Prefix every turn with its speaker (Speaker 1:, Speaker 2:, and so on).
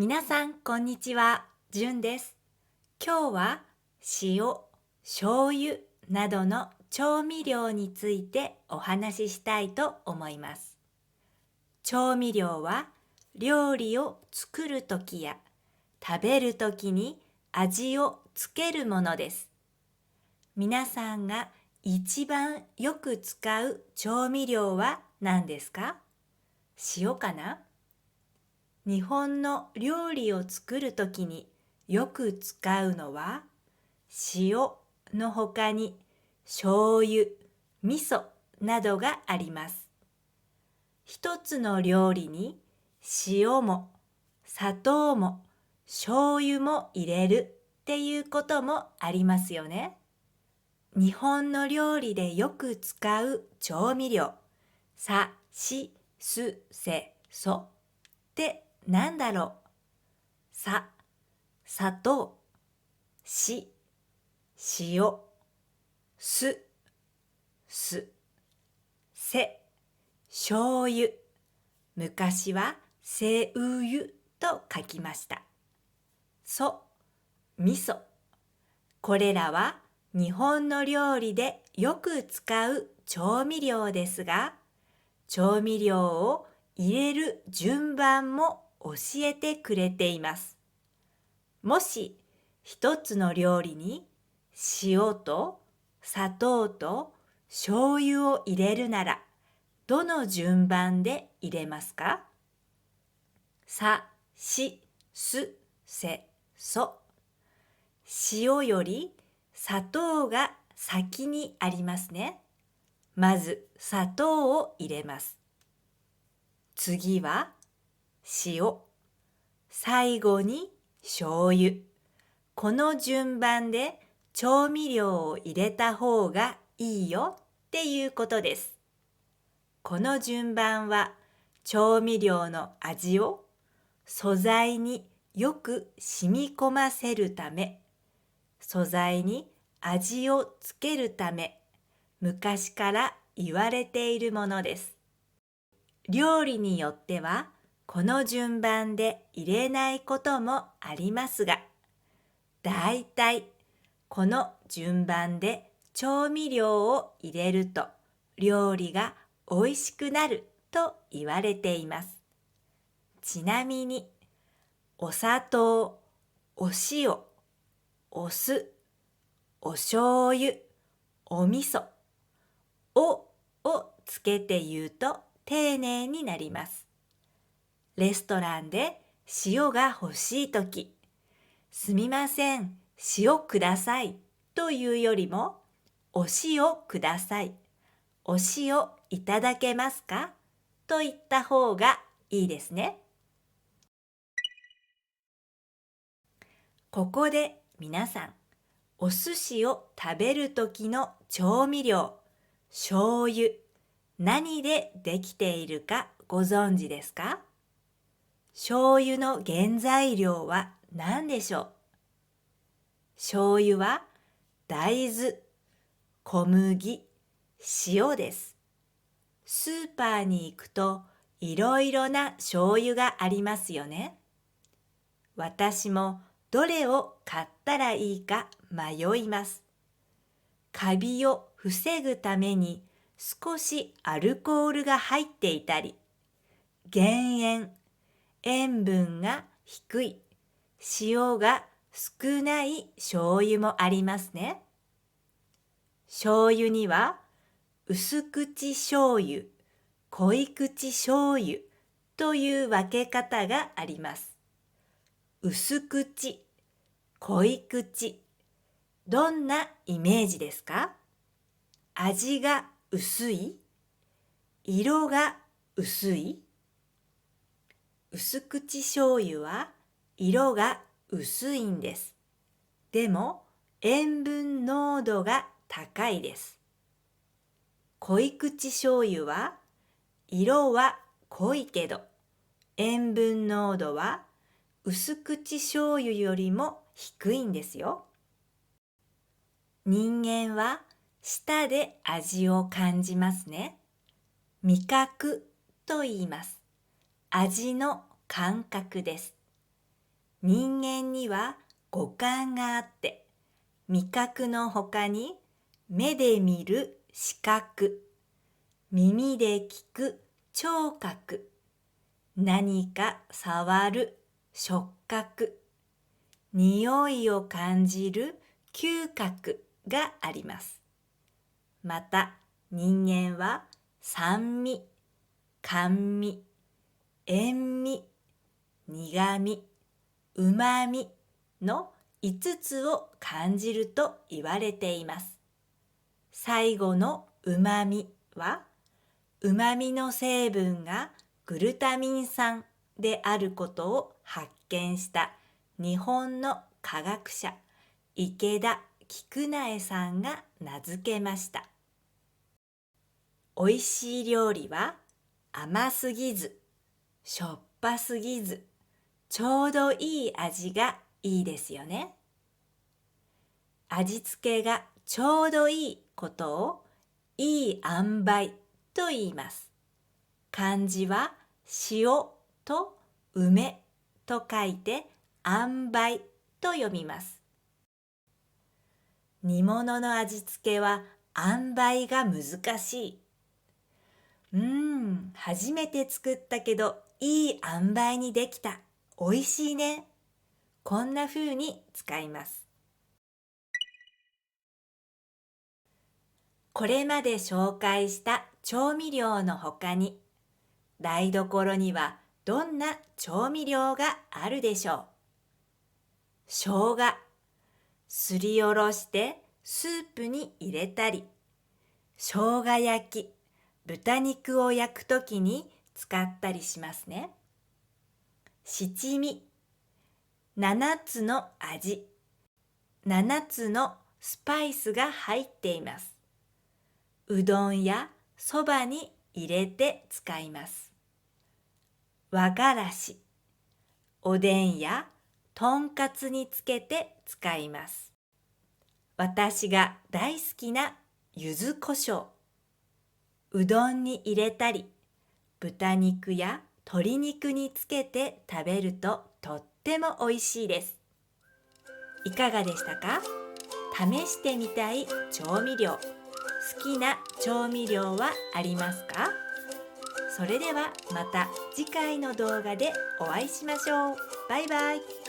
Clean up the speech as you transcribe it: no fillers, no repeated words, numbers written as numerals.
Speaker 1: 皆さん、こんにちは。じゅんです。今日は塩、醤油などの調味料についてお話ししたいと思います。調味料は料理を作るときや食べるときに味をつけるものです。皆さんが一番よく使う調味料は何ですか？塩かな？日本の料理を作るときによく使うのは塩のほかに醤油、味噌などがあります。一つの料理に塩も砂糖も醤油も入れるっていうこともありますよね。日本の料理でよく使う調味料、さ、し、す、せ、そって何だろう？さ、砂糖、し、塩、す、せ、醤油。昔はせうゆと書きました。そ、味噌。これらは日本の料理でよく使う調味料ですが、調味料を入れる順番も教えてくれています。もし一つの料理に塩と砂糖と醤油を入れるなら、どの順番で入れますか？さ、し、す、せ、そ。塩より砂糖が先にありますね。まず砂糖を入れます。次は塩。最後に醤油。この順番で調味料を入れた方がいいよっていうことです。この順番は調味料の味を素材によく染み込ませるため、素材に味をつけるため、昔から言われているものです。料理によってはこの順番で入れないこともありますが、だいたいこの順番で調味料を入れると料理が美味しくなると言われています。ちなみにお砂糖、お塩、お酢、お醤油、お味噌、をつけて言うと丁寧になります。レストランで塩が欲しいとき、すみません、塩くださいというよりも、お塩ください、お塩いただけますかと言った方がいいですね。ここで皆さん、お寿司を食べるときの調味料、醤油、何でできているかご存知ですか？醤油の原材料は何でしょう？醤油は大豆、小麦、塩です。スーパーに行くといろいろな醤油がありますよね。私もどれを買ったらいいか迷います。カビを防ぐために少しアルコールが入っていたり、減塩、塩分が低い、塩が少ない醤油もありますね。醤油には薄口醤油、濃い口醤油という分け方があります。薄口、濃い口、どんなイメージですか？味が薄い？色が薄い？薄口醤油は色が薄いんです。でも塩分濃度が高いです。濃い口醤油は色は濃いけど塩分濃度は薄口醤油よりも低いんですよ。人間は舌で味を感じますね。味覚と言います。味の感覚です。人間には五感があって、味覚のほかに目で見る視覚、耳で聞く聴覚、何か触る触覚、匂いを感じる嗅覚があります。また人間は酸味、甘味、塩味、苦味、うまみの5つを感じると言われています。最後のうまみは、うまみの成分がグルタミン酸であることを発見した日本の科学者池田菊苗さんが名付けました。おいしい料理は甘すぎず、しょっぱすぎず、ちょうどいい味がいいですよね。味付けがちょうどいいことをいい塩梅と言います。漢字は塩と梅と書いて塩梅と読みます。煮物の味付けは塩梅が難しい。初めて作ったけどいい塩梅にできた。おいしいね。こんな風に使います。これまで紹介した調味料のほかに、台所にはどんな調味料があるでしょう。生姜、すりおろしてスープに入れたり、生姜焼き、豚肉を焼くときに使ったりしますね。七味、7つの味、7つのスパイスが入っています。うどんやそばに入れて使います。和がらし、おでんやとんかつにつけて使います。私が大好きな柚子胡椒、うどんに入れたり、豚肉や鶏肉につけて食べるととってもおいしいです。いかがでしたか？試してみたい調味料、好きな調味料はありますか？それではまた次回の動画でお会いしましょう。バイバイ。